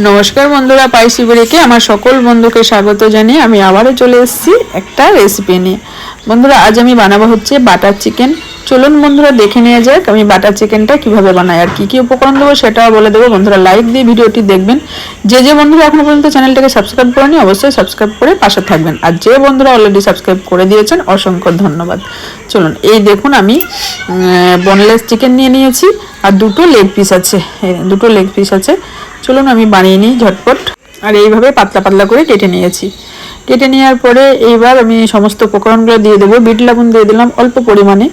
নমস্কার বন্ধুরা, পাইসি বুড়িকে আমার সকল বন্ধুকে স্বাগত জানিয়ে আমি আবারও চলে এসেছি একটা রেসিপি নিয়ে। বন্ধুরা, আজ আমি বানাবো হচ্ছে বাটার চিকেন। চলুন বন্ধুরা দেখে নিয়ে যাক আমি বাটার চিকেনটা কিভাবে বানাই আর কি কি উপকরণ দেবো সেটাও বলে দেবো। বন্ধুরা লাইক দিয়ে ভিডিওটি দেখবেন। যে বন্ধুরা এখনো পর্যন্ত চ্যানেলটাকে সাবস্ক্রাইব করেনি অবশ্যই সাবস্ক্রাইব করে পাশে থাকবেন, আর যে বন্ধুরা অলরেডি সাবস্ক্রাইব করে দিয়েছেন অসংখ্য ধন্যবাদ। চলুন, এই দেখুন আমি বোনলেস চিকেন নিয়ে নিয়েছি আর দুটো লেগ পিস আছে। চলুন আমি বানিয়ে নিই ঝটপট। আর এইভাবে পাতলা পাতলা করে কেটে নিয়েছি। কেটে নেওয়ার পরে এইবার আমি সমস্ত উপকরণগুলো দিয়ে দেবো। বিট লবণ দিয়ে দিলাম অল্প পরিমাণে,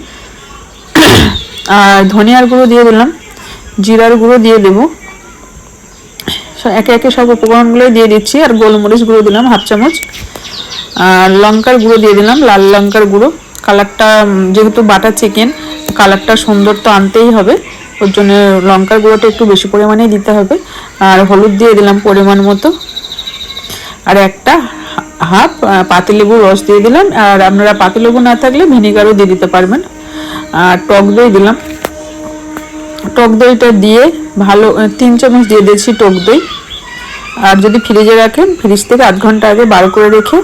আর ধনিয়ার গুঁড়ো দিয়ে দিলাম, জিরার গুঁড়ো দিয়ে দেবো। একে একে সব উপকরণগুলোই দিয়ে দিচ্ছি। আর গোলমরিচ গুঁড়ো দিলাম হাফ চামচ, আর লঙ্কার গুঁড়ো দিয়ে দিলাম, লাল লঙ্কার গুঁড়ো। কালারটা যেহেতু বাটার চিকেন, কালারটা সুন্দর তো আনতেই হবে, ওর জন্য লঙ্কার গুঁড়োটা একটু বেশি পরিমাণেই দিতে হবে। আর হলুদ দিয়ে দিলাম পরিমাণ মতো, আর একটা হাফ পাতিলেবুর রস দিয়ে দিলাম। আর আপনারা পাতিলেবু না থাকলে ভিনেগারও দিয়ে দিতে পারবেন। আর টক দই দিলাম। টক দইটা দিয়ে ভালো 3 চামচ দিয়ে দিয়েছি টক দই। আর যদি ফ্রিজে রাখেন, ফ্রিজ থেকে আধ ঘন্টা আগে বার করে রেখে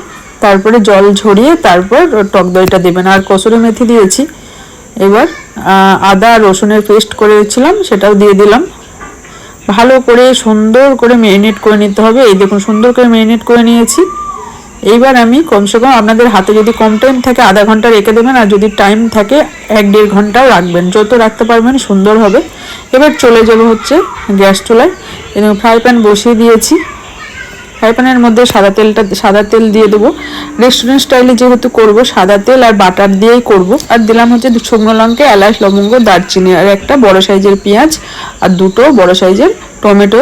তারপরে জল ঝরিয়ে তারপর টক দইটা দেবেন। আর কসুরি মেথি দিয়েছি। এবার আদা রসুনের পেস্ট করেছিলাম সেটাও দিয়ে দিলাম। ভালো করে সুন্দর করে ম্যারিনেট করে নিতে হবে। এই দেখুন সুন্দর করে ম্যারিনেট করে নিয়েছি। এইবার আমি কমসে কম আপনাদের হাতে যদি কম টাইম থাকে আধা ঘন্টা রেখে দেবেন, আর যদি টাইম থাকে 1-1.5 ঘন্টাও রাখবেন, যত রাখতে পারবেন সুন্দর হবে। এবার চলে যাব হচ্ছে গ্যাস চুলায়। এবং ফ্রাই প্যান বসিয়ে দিয়েছি। ফ্রাই প্যানের মধ্যে সাদা তেল দিয়ে দেবো। রেস্টুরেন্ট স্টাইলে যেহেতু করব সাদা তেল আর বাটার দিয়েই করব। আর দিলাম হচ্ছে শুকনো লঙ্কা, এলাচ, লবঙ্গ, দারচিনি, আর একটা বড় সাইজের পেঁয়াজ, আর দুটো বড় সাইজের টমেটো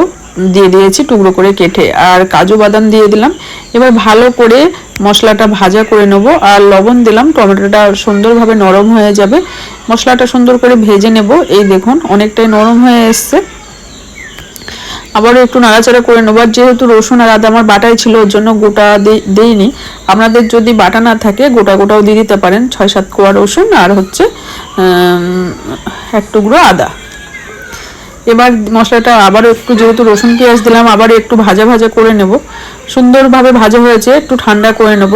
দিয়ে দিয়েছি টুকরো করে কেটে, আর কাজু বাদাম দিয়ে দিলাম। এবার ভালো করে মশলাটা ভাজা করে নেব। আর লবণ দিলাম, টমেটোটা সুন্দরভাবে নরম হয়ে যাবে। মশলাটা সুন্দর করে ভেজে নেব। এই দেখুন অনেকটাই নরম হয়ে এসছে। আবারও একটু নাড়াচাড়া করে নেব। আর যেহেতু রসুন আর আদা আমার বাটাই ছিল ওর জন্য গোটা দিইনি। আপনাদের যদি বাটা না থাকে গোটাও দিয়ে দিতে পারেন। 6-7 কোয়া রসুন আর হচ্ছে 1 টুকরো আদা। এবার মশলাটা আবারও একটু, যেহেতু রসুন পেঁয়াজ দিলাম, আবারও একটু ভাজা করে নেব। সুন্দরভাবে ভাজা হয়েছে, একটু ঠান্ডা করে নেব।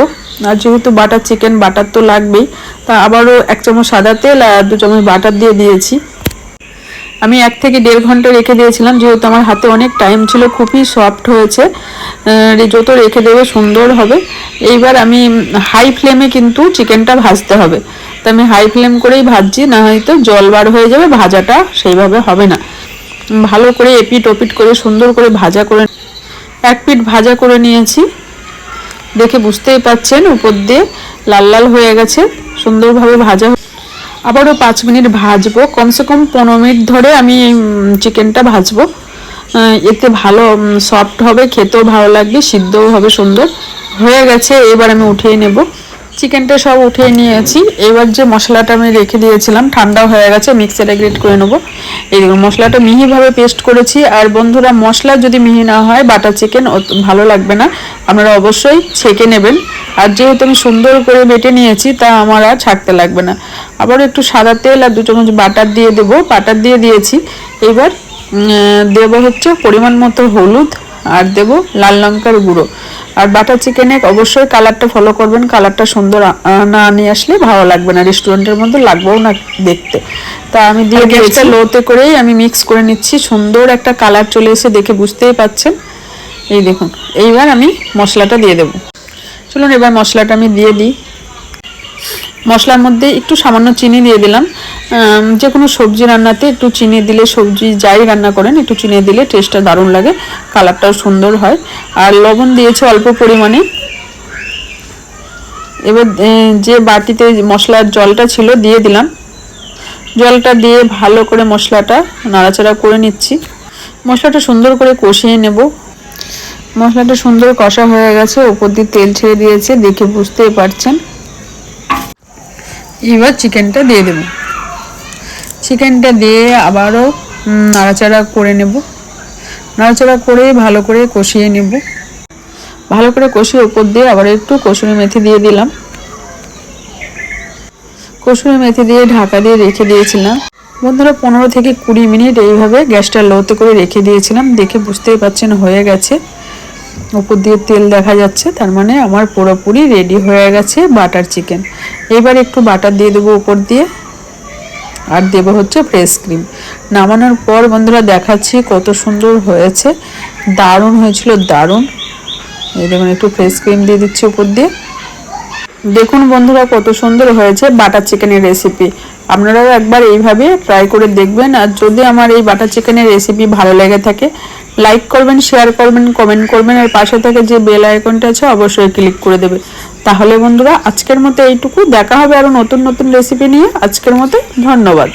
আর যেহেতু বাটার চিকেন, বাটার তো লাগবেই, তা আবারও 1 চামচ সাদা তেল আর 2 চামচ বাটার দিয়ে দিয়েছি। আমি 1 থেকে 1.5 ঘন্টা রেখে দিয়েছিলাম, যেহেতু আমার হাতে অনেক টাইম ছিল। খুবই সফট হয়েছে, যত রেখে দেবে সুন্দর হবে। এইবার আমি হাই ফ্লেমে কিন্তু চিকেনটা ভাজতে হবে, তো আমি হাই ফ্লেম করেই ভাজছি, না হয়তো জল বার হয়ে যাবে, ভাজাটা সেইভাবে হবে না। ভালো করে এপিট ওপিট করে সুন্দর করে ভাজা করে, 1 পিঠ ভাজা করে নিয়েছি। দেখে বুঝতেই পাচ্ছেন উপর দিয়ে লাল লাল হয়ে গেছে, সুন্দরভাবে ভাজা। আবারও 5 মিনিট ভাজবো, কমসে কম 15 মিনিট ধরে আমি চিকেনটা ভাজবো। এতে ভালো সফট হবে, খেতেও ভালো লাগবে, সিদ্ধও হবে সুন্দর। হয়ে গেছে, এবার আমি উঠিয়ে নেব। চিকেনটা সব উঠিয়ে নিয়েছি। এবার যে মশলাটা আমি রেখে দিয়েছিলাম ঠান্ডা হয়ে গেছে, মিক্সারে গ্রেট করে নেব। এই দেখুন মশলাটা মিহিভাবে পেস্ট করেছি। আর বন্ধুরা, মশলা যদি মিহি না হয় বাটার চিকেন ভালো লাগবে না, আপনারা অবশ্যই ছেঁকে নেবেন। আর যেহেতু আমি সুন্দর করে বেটে নিয়েছি, তা আমার আর ছাড়তে লাগবে না। আবার একটু সাদা তেল আর 2 চামচ বাটার দিয়ে দেবো। বাটার দিয়ে দিয়েছি। এবার দেবো হচ্ছে পরিমাণ মতো হলুদ, আর দেবো লাল লঙ্কার গুঁড়ো। আর বাটার চিকেনে অবশ্যই কালারটা ফলো করবেন, কালারটা সুন্দর না নিয়ে আসলে ভালো লাগবে না, রেস্টুরেন্টের মধ্যে লাগবেও না দেখতে। তা আমি দিয়ে গ্যাসটা লোতে করেই আমি মিক্স করে নিচ্ছি। সুন্দর একটা কালার চলে এসে দেখে বুঝতেই পাচ্ছেন। এই দেখুন, এইবার আমি মশলাটা দিয়ে দেবো। চলুন এবার মশলাটা আমি দিয়ে দিই। মশলার মধ্যে একটু সামান্য চিনি দিয়ে দিলাম। যে কোনো সবজি রান্নাতে একটু চিনি দিলে, সবজি যাই রান্না করেন একটু চিনি দিলে টেস্টটা দারুণ লাগে, কালারটাও সুন্দর হয়। আর লবণ দিয়েছে অল্প পরিমাণে। এবার যে বাটিতে মশলার জলটা ছিল দিয়ে দিলাম। জলটা দিয়ে ভালো করে মশলাটা নাড়াচাড়া করে নিচ্ছি। মশলাটা সুন্দর করে কষিয়ে নেব। মশলাটা সুন্দর কষা হয়ে গেছে, উপর দিয়ে তেল ছেড়ে দিয়েছে, দেখে বুঝতেই পারছেন। এবার চিকেনটা দিয়ে দেব। চিকেনটা দিয়ে আবারও নাড়াচাড়া করে নেব। নাড়াচাড়া করে ভালো করে কষিয়ে নেব। ভালো করে কষিয়ে উপর দিয়ে আবার একটু কসুরি মেথি দিয়ে দিলাম। কসুরি মেথি দিয়ে ঢাকা দিয়ে রেখে দিয়েছিলাম। বন্ধুরা 15 থেকে 20 মিনিট এইভাবে গ্যাসটা লোতে করে রেখে দিয়েছিলাম। দেখে বুঝতেই পারছেন হয়ে গেছে, উপর দিয়ে তেল দেখা যাচ্ছে, তার মানে আমার পুরোপুরি রেডি হয়ে গেছে বাটার চিকেন। এবার একটু বাটার দিয়ে দেবো উপর দিয়ে, আর দেবো হচ্ছে ফ্রেশ ক্রিম। নামানোর পর বন্ধুরা দেখাচ্ছি কত সুন্দর হয়েছে, দারুণ হয়েছিল, দারুণ। এই দেখুন একটু ফ্রেশ ক্রিম দিয়ে দিচ্ছি উপর দিয়ে। দেখুন বন্ধুরা কত সুন্দর হয়েছে বাটার চিকেনের রেসিপি। আপনারাও একবার এইভাবে ট্রাই করে দেখবেন। আর যদি আমার এই বাটার চিকেনের রেসিপি ভালো লেগে থাকে, লাইক করবেন, শেয়ার করবেন, কমেন্ট করবেন, আর পাশে থেকে যে বেল আইকনটা আছে অবশ্যই ক্লিক করে দেবে। তাহলে বন্ধুরা আজকের মতো এইটুকু, দেখা হবে আরও নতুন নতুন রেসিপি নিয়ে। আজকের মতো ধন্যবাদ।